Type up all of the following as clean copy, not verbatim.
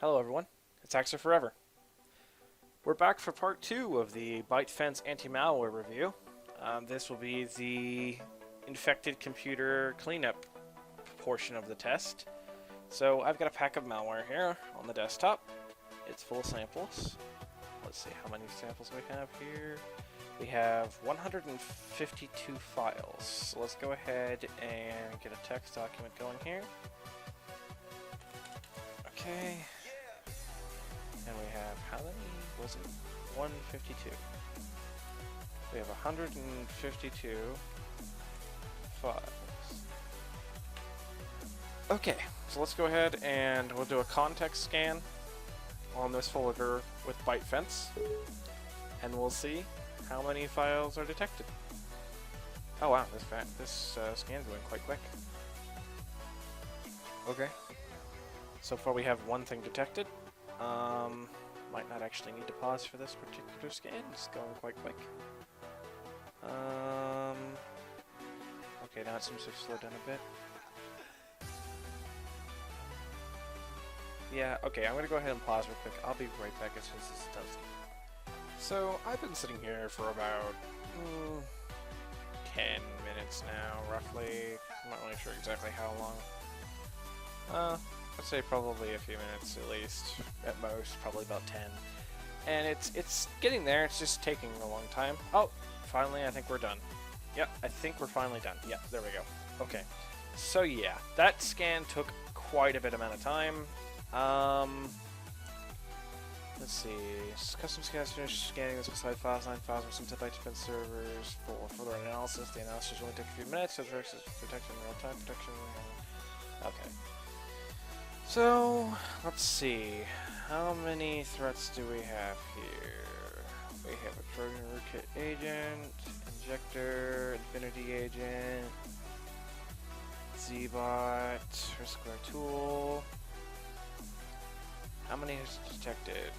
Hello everyone, it's Axer Forever. We're back for part 2 of the ByteFence anti-malware review. This will be the infected computer cleanup portion of the test. So I've got a pack of malware here on the desktop. It's full of samples. Let's see how many samples we have here. We have 152 files. So let's go ahead and get a text document going here. Okay. And we have, how many was it? 152. We have 152 files. Okay, so let's go ahead and we'll do a context scan on this folder with ByteFence, and we'll see how many files are detected. Oh wow, this scan's going quite quick. Okay. So far we have one thing detected. Might not actually need to pause for this particular scan, it's going quite quick. Okay, now it seems to have slowed down a bit. Yeah, okay, I'm gonna go ahead and pause real quick. I'll be right back as soon as this does. So, I've been sitting here for about 10 minutes now, roughly. I'm not really sure exactly how long. I'd say probably a few minutes at least, at most, probably about 10. And it's getting there, it's just taking a long time. Oh, finally I think we're done. Yep, I think we're finally done. Yep, there we go. Okay, so yeah, that scan took quite a bit amount of time. Let's see, custom scans finished scanning the specified files, 9 files were sent to ByteFence servers for further analysis. The analysis only took a few minutes, so versus protection, real-time protection. Okay. So, let's see, how many threats do we have here? We have a Trojan rootkit agent, injector, infinity agent, Zbot, riskware tool. How many is detected?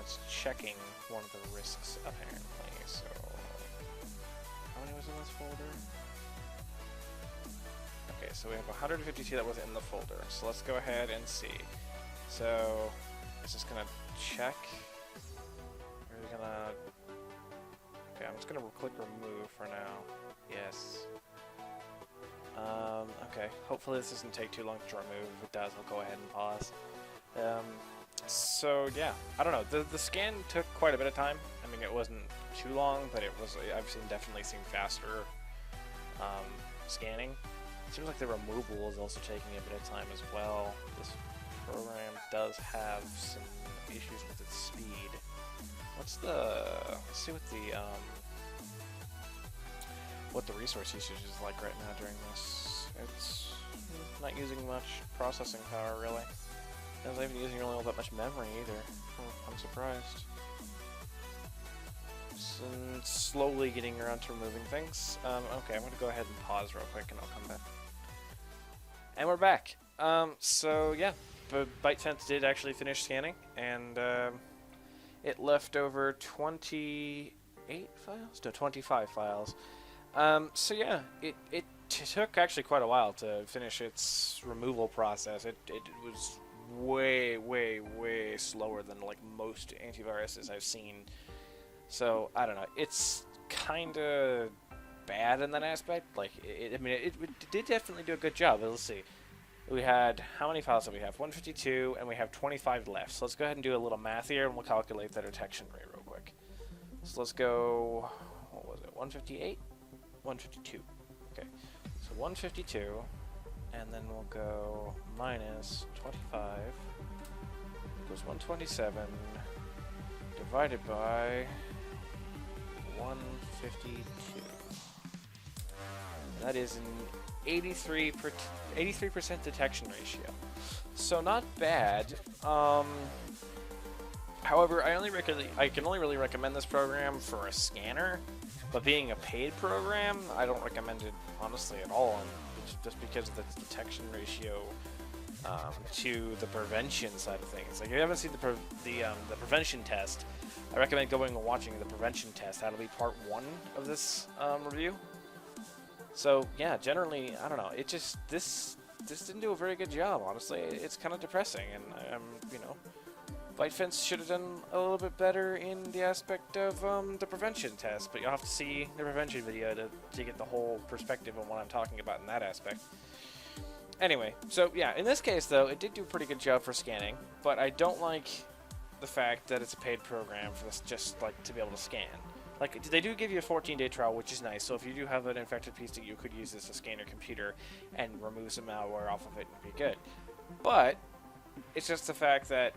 It's checking one of the risks apparently, so how many was in this folder? Okay, so we have 152 that was in the folder, so let's go ahead and see. So, is this gonna check? Or are we gonna... Okay, I'm just gonna click remove for now. Yes. Okay, hopefully this doesn't take too long to remove. If it does, I'll go ahead and pause. So yeah, I don't know, the scan took quite a bit of time. I mean, it wasn't too long, but it was, definitely seen faster scanning. It seems like the removal is also taking a bit of time as well. This program does have some issues with its speed. Let's see what the resource usage is like right now during this. It's not using much processing power really. It's not even using really all that much memory either. I'm surprised. Slowly getting around to removing things. Okay, I'm going to go ahead and pause real quick and I'll come back. And we're back. So yeah, ByteFence did actually finish scanning, and it left over 28 files? No, 25 files. So yeah, it took actually quite a while to finish its removal process. It was way slower than like most antiviruses I've seen. So I don't know, it's kinda bad in that aspect. Like, it did definitely do a good job. Let's see. We had, how many files do we have? 152, and we have 25 left. So let's go ahead and do a little math here, and we'll calculate the detection rate real quick. So let's go, what was it, 158? 152. Okay, so 152, and then we'll go minus 25 equals 127 divided by 152. That is an 83% detection ratio. So not bad. However, I can only really recommend this program for a scanner, but being a paid program, I don't recommend it honestly at all, just because of the detection ratio to the prevention side of things. Like, if you haven't seen the prevention test, I recommend going and watching the prevention test. That'll be part 1 of this review. So yeah, generally, I don't know. It just, this this didn't do a very good job, honestly. It's kind of depressing, and you know, ByteFence should have done a little bit better in the aspect of the prevention test, but you'll have to see the prevention video to get the whole perspective on what I'm talking about in that aspect. Anyway, so yeah, in this case though, it did do a pretty good job for scanning, but I don't like the fact that it's a paid program for this, just like to be able to scan. Like, they do give you a 14-day trial, which is nice, so if you do have an infected PC, you could use this to scan your computer and remove some malware off of it and be good. But it's just the fact that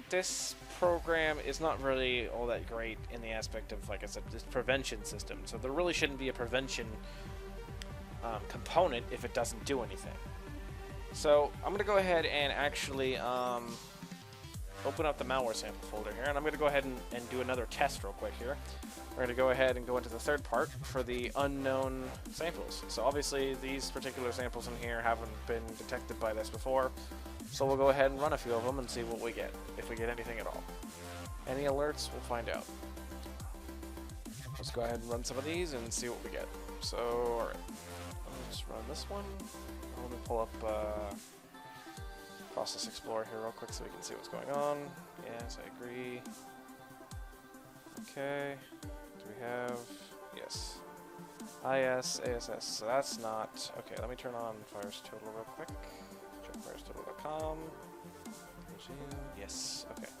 this program is not really all that great in the aspect of, like I said, this prevention system. So there really shouldn't be a prevention component if it doesn't do anything. So I'm going to go ahead and actually open up the malware sample folder here, and I'm going to go ahead and do another test real quick here. We're going to go ahead and go into the third part for the unknown samples. So obviously these particular samples in here haven't been detected by this before, so we'll go ahead and run a few of them and see what we get, if we get anything at all. Any alerts, we'll find out. Let's go ahead and run some of these and see what we get. So, alright, I'll just run this one. Let me pull up Process Explorer here real quick so we can see what's going on. Yes, I agree. Okay, do we have, yes, IS, ASS, so that's not, okay, let me turn on VirusTotal real quick, check virustotal.com, yes, okay,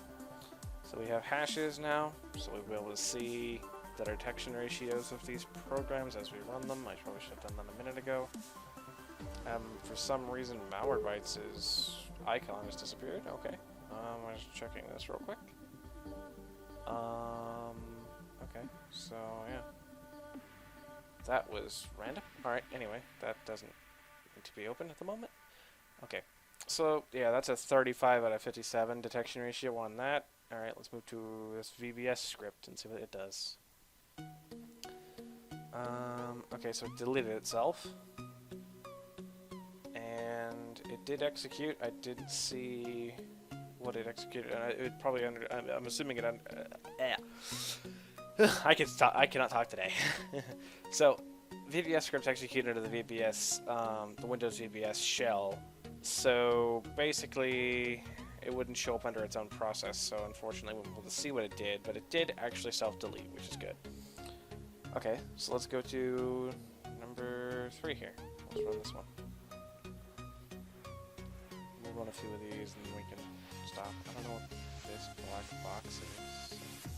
so we have hashes now, so we'll be able to see the detection ratios of these programs as we run them. I probably should have done that a minute ago. For some reason, Malwarebytes' icon has disappeared, okay, I'm just checking this real quick. Okay, so yeah. That was random. Alright, anyway, that doesn't need to be open at the moment. Okay, so yeah, that's a 35 out of 57 detection ratio on that. Alright, let's move to this Vbs script and see what it does. Okay, so it deleted itself. And it did execute. I didn't see what it executed. It probably I'm assuming it I cannot talk today. So, Vbs script executed under the Vbs, the Windows Vbs shell. So basically, it wouldn't show up under its own process. So unfortunately, we won't be able to see what it did, but it did actually self-delete, which is good. Okay, so let's go to number 3 here. Let's run this one. We'll run a few of these, and then we can stop. I don't know what this black box is.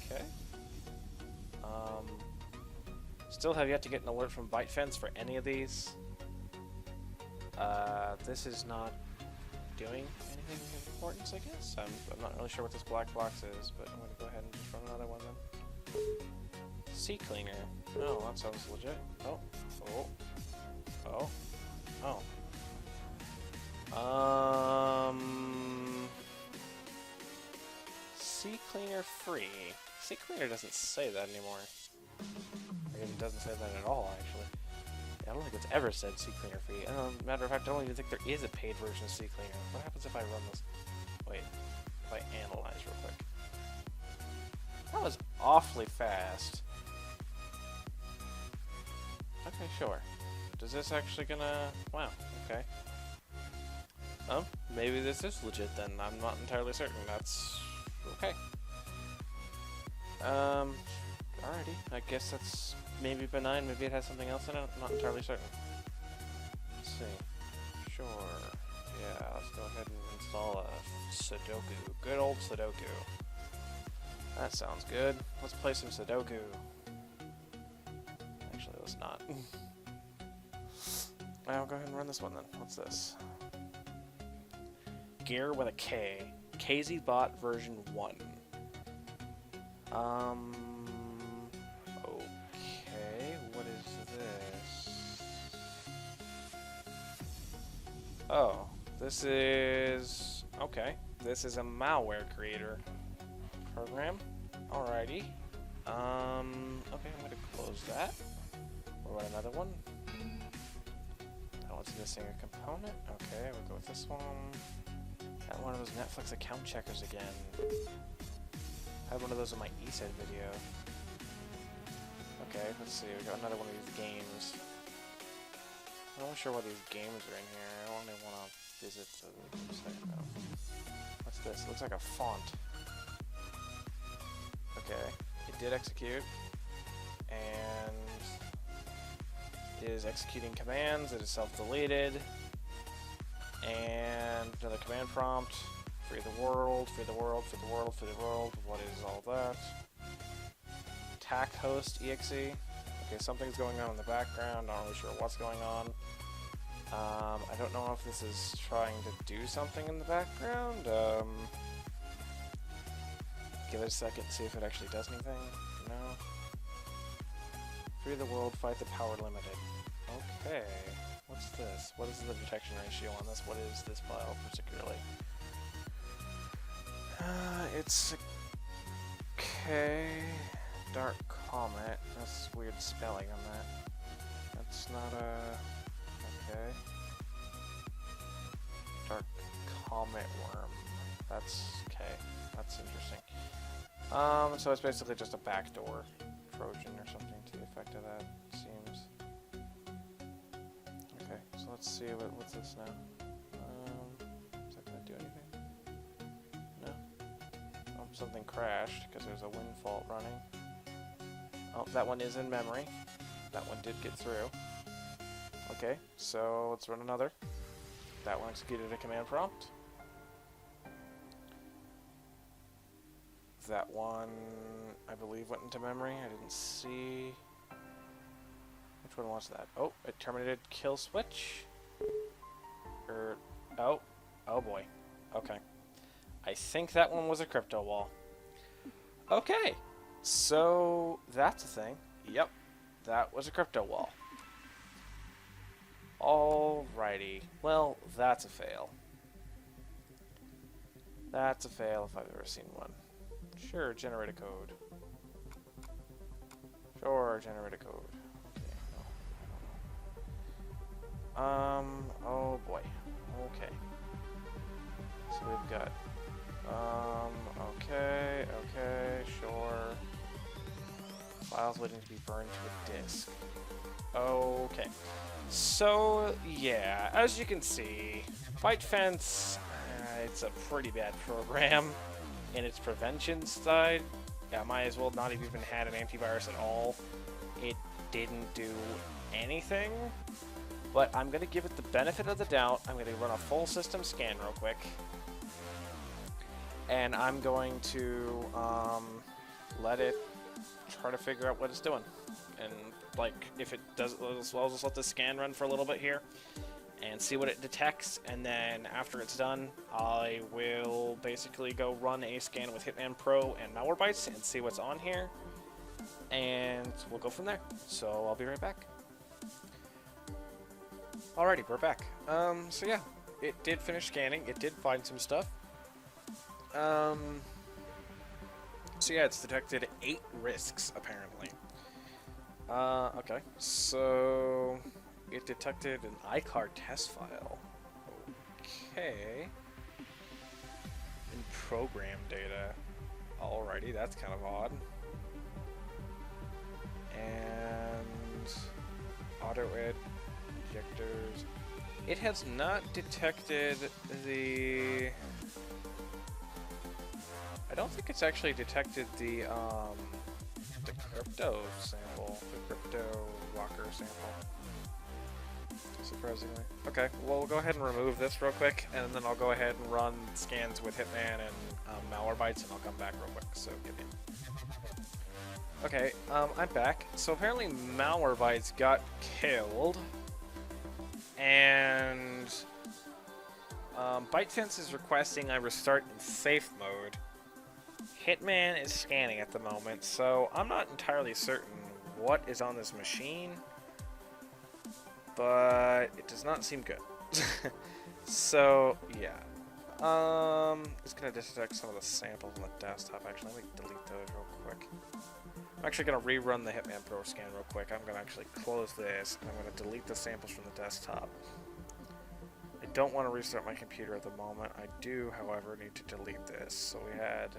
Okay. Still have yet to get an alert from ByteFence for any of these. This is not doing anything of importance, I guess. I'm not really sure what this black box is, but I'm going to go ahead and just run another one then. CCleaner. Oh, that sounds legit. Oh. Oh. Oh. Oh. CCleaner free. CCleaner doesn't say that anymore. It doesn't say that at all, actually. I don't think it's ever said CCleaner free. Matter of fact, I don't even think there is a paid version of CCleaner. What happens if I run this? Wait, if I analyze real quick. That was awfully fast. Okay, sure. Does this actually gonna... Wow, okay. Oh, maybe this is legit then. I'm not entirely certain. That's... okay. Alrighty. I guess that's maybe benign. Maybe it has something else in it. I'm not entirely certain. Let's see. Sure. Yeah, let's go ahead and install a Sudoku. Good old Sudoku. That sounds good. Let's play some Sudoku. Actually, let's not. I'll go ahead and run this one then. What's this? Gear with a K. KZBot version 1. Okay, what is this? Oh, this is... okay, this is a malware creator program. Alrighty. Okay, I'm gonna close that. We'll run another one. That one's missing a component. Okay, we'll go with this one. Got one of those Netflix account checkers again. I had one of those in my ESET video. Okay, let's see, we got another one of these games. I'm not sure why these games are in here. I only want to visit the website now. What's this? It looks like a font. Okay, it did execute, and it is executing commands. It is self-deleted, and another command prompt. Free the world, free the world, free the world, free the world. What is all that? Attack host exe. Okay, something's going on in the background. Not really sure what's going on. I don't know if this is trying to do something in the background. Give it a second to see if it actually does anything. No. Free the world, fight the power limited. Okay. What's this? What is the detection ratio on this? What is this file particularly? It's okay. Dark Comet. That's weird spelling on that. That's not a... Okay. Dark Comet Worm. That's okay. That's interesting. So it's basically just a backdoor Trojan or something to the effect of that, it seems. Okay, so let's see what's this now. Is that gonna do anything? No. Oh, something crashed because there's a wind fault running. Oh, that one is in memory. That one did get through. Okay, so let's run another. That one executed a command prompt. That one, I believe, went into memory. I didn't see... Which one was that? Oh, it terminated kill switch. Oh boy. Okay. I think that one was a crypto wall. Okay, so that's a thing. Yep, that was a crypto wall. Alrighty. Well, that's a fail. That's a fail if I've ever seen one. Sure, generate a code. Sure, generate a code. Okay, no, I don't know. Oh boy. Okay. So we've got, okay, sure. Files waiting to be burned to a disk. Okay. So, yeah, as you can see, ByteFence, it's a pretty bad program in its prevention side. Yeah, might as well not have even had an antivirus at all. It didn't do anything, but I'm going to give it the benefit of the doubt. I'm going to run a full system scan real quick, and I'm going to let it try to figure out what it's doing. And like, if it does, I'll just let the scan run for a little bit here and see what it detects, and then after it's done, I will basically go run a scan with Hitman Pro and Malwarebytes and see what's on here, and we'll go from there. So I'll be right back. Alrighty, we're back. So yeah, it did finish scanning. It did find some stuff. So yeah, it's detected 8 risks, apparently. Okay, so it detected an iCard test file. Okay. In program data. Alrighty, that's kind of odd. And auto-ed injectors. It has not detected the... I don't think it's actually detected the crypto sample, the crypto walker sample. Surprisingly. Okay, well, we'll go ahead and remove this real quick, and then I'll go ahead and run scans with Hitman and Malwarebytes, and I'll come back real quick, so give me. Okay, I'm back. So apparently Malwarebytes got killed, and ByteFence is requesting I restart in safe mode. Hitman is scanning at the moment, so I'm not entirely certain what is on this machine, but it does not seem good. So, yeah. It's going to detect some of the samples on the desktop, actually. Let me delete those real quick. I'm actually going to rerun the Hitman Pro scan real quick. I'm going to actually close this, and I'm going to delete the samples from the desktop. I don't want to restart my computer at the moment. I do, however, need to delete this. So we had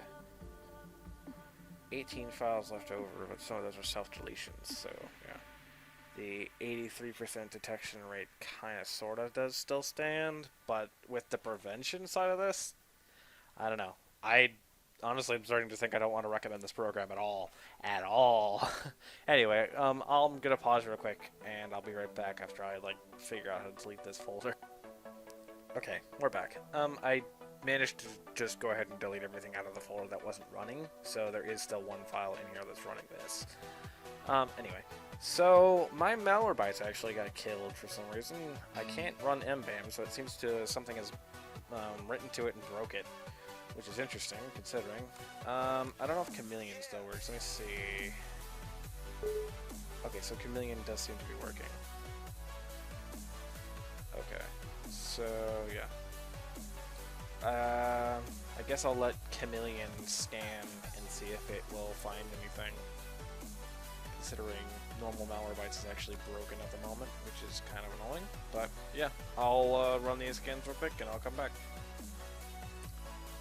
18 files left over, but some of those are self-deletions, so yeah. the 83% detection rate kind of sort of does still stand, but with the prevention side of this, I don't know. I honestly am starting to think I don't want to recommend this program at all. At all. Anyway, I'm gonna pause real quick, and I'll be right back after I figure out how to delete this folder. Okay, we're back. I managed to just go ahead and delete everything out of the folder that wasn't running, so there is still one file in here that's running this. Anyway, so my Malwarebytes actually got killed for some reason. I can't run mbam, so it seems to something has written to it and broke it, which is interesting considering. I don't know if Chameleon still works. Let me see. Okay, so Chameleon does seem to be working. Okay, so yeah. I guess I'll let Chameleon scan and see if it will find anything. Considering normal Malwarebytes is actually broken at the moment, which is kind of annoying. But yeah, I'll run these scans real quick and I'll come back.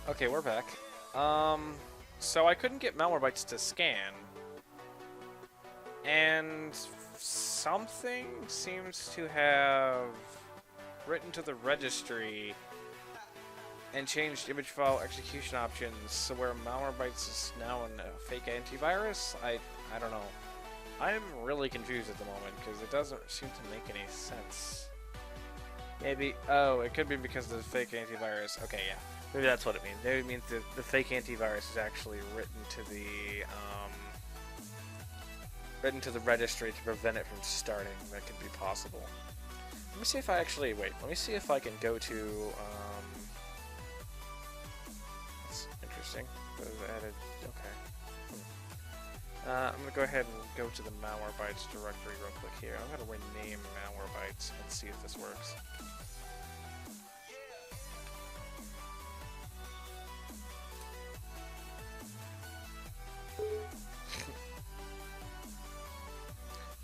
Okay, we're back. So I couldn't get Malwarebytes to scan, and something seems to have written to the registry and changed image file execution options, so where Malwarebytes is now in a fake antivirus. I don't know. I'm really confused at the moment because it doesn't seem to make any sense. Maybe, oh, it could be because of the fake antivirus. Okay, yeah. Maybe that's what it means. Maybe it means the fake antivirus is actually written to the registry to prevent it from starting. That could be possible. Let me see if I actually, wait, let me see if I can go to, that's interesting. Added, okay. I'm going to go ahead and go to the Malwarebytes directory real quick here. I'm going to rename Malwarebytes and see if this works.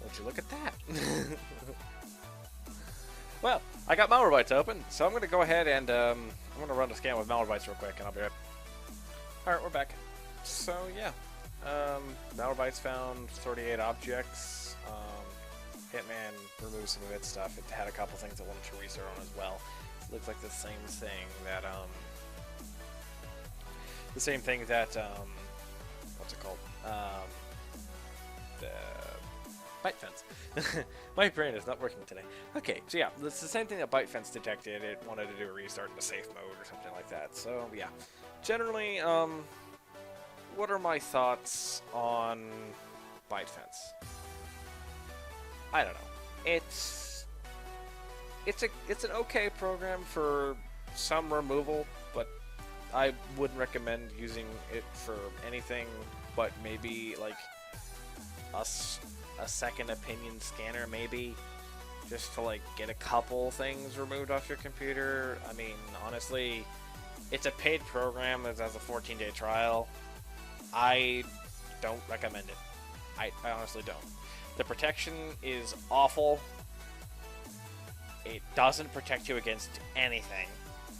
Would you look at that? Well, I got Malwarebytes open, so I'm going to go ahead and I'm going to run a scan with Malwarebytes real quick, and I'll be right back. Alright, we're back. So, yeah. Malwarebytes found 38 objects. Hitman removed some of its stuff. It had a couple things it wanted to restart on as well. It looks like the same thing that, what's it called? The ByteFence. My brain is not working today. Okay, so yeah, it's the same thing that ByteFence detected. It wanted to do a restart in the safe mode or something like that. So, yeah. Generally, what are my thoughts on ByteFence? I don't know. It's an okay program for some removal, but I wouldn't recommend using it for anything but maybe like a second opinion scanner, maybe just to like get a couple things removed off your computer. I mean, honestly, it's a paid program that has a 14-day trial. I don't recommend it. I honestly don't. The protection is awful. It doesn't protect you against anything.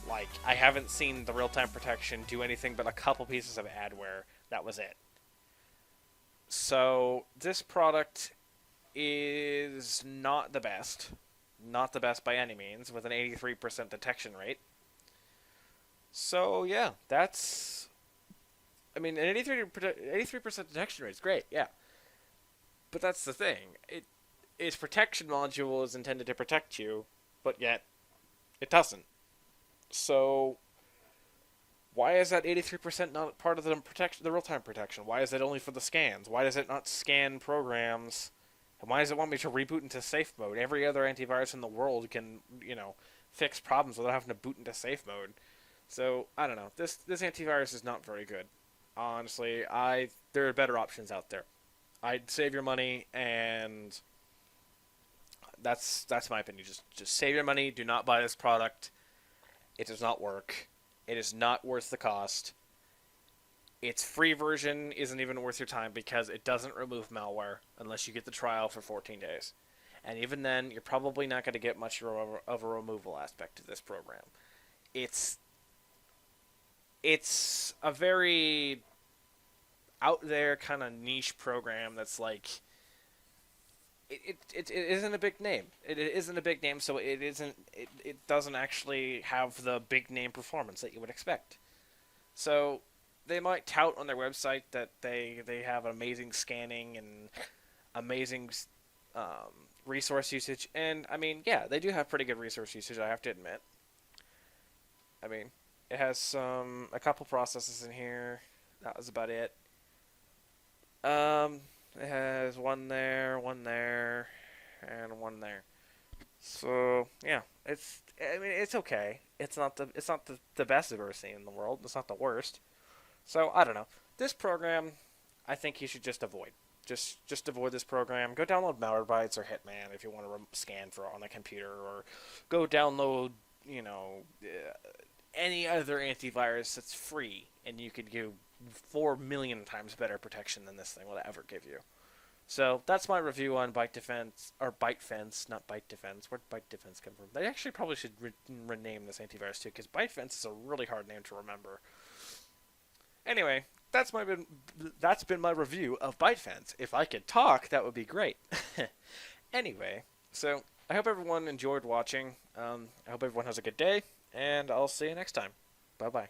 Like, I haven't seen the real-time protection do anything but a couple pieces of adware. That was it. So, this product is not the best. Not the best by any means, with an 83% detection rate. So, yeah, that's... I mean, an 83% detection rate is great, yeah. But that's the thing. Its protection module is intended to protect you, but yet it doesn't. So why is that 83% not part of the real-time protection? Why is it only for the scans? Why does it not scan programs? And why does it want me to reboot into safe mode? Every other antivirus in the world can, fix problems without having to boot into safe mode. So, I don't know. This antivirus is not very good. Honestly, there are better options out there. I'd save your money, and that's my opinion. Just save your money. Do not buy this product. It does not work. It is not worth the cost. Its free version isn't even worth your time because it doesn't remove malware unless you get the trial for 14 days. And even then, you're probably not going to get much of a removal aspect to this program. It's a very out there kind of niche program that's like it isn't a big name. It isn't a big name, so it isn't. It doesn't actually have the big name performance that you would expect. So they might tout on their website that they have amazing scanning and amazing um, resource usage, and I mean, yeah, they do have pretty good resource usage. I have to admit. I mean, it has a couple processes in here. That was about it. Um, it has one there, and one there. So yeah, it's. I mean, it's okay. It's not the best I've ever seen in the world. It's not the worst. So I don't know. This program, I think you should just avoid. Just avoid this program. Go download Malwarebytes or Hitman if you want to scan for on a computer, or go download any other antivirus that's free, and you could give 4 million times better protection than this thing will ever give you. So that's my review on ByteFence, not ByteDefense. Where'd ByteDefense come from? They actually probably should rename this antivirus too, because ByteFence is a really hard name to remember. Anyway, that's been my review of ByteFence. If I could talk, that would be great. Anyway, so I hope everyone enjoyed watching. I hope everyone has a good day, and I'll see you next time. Bye bye.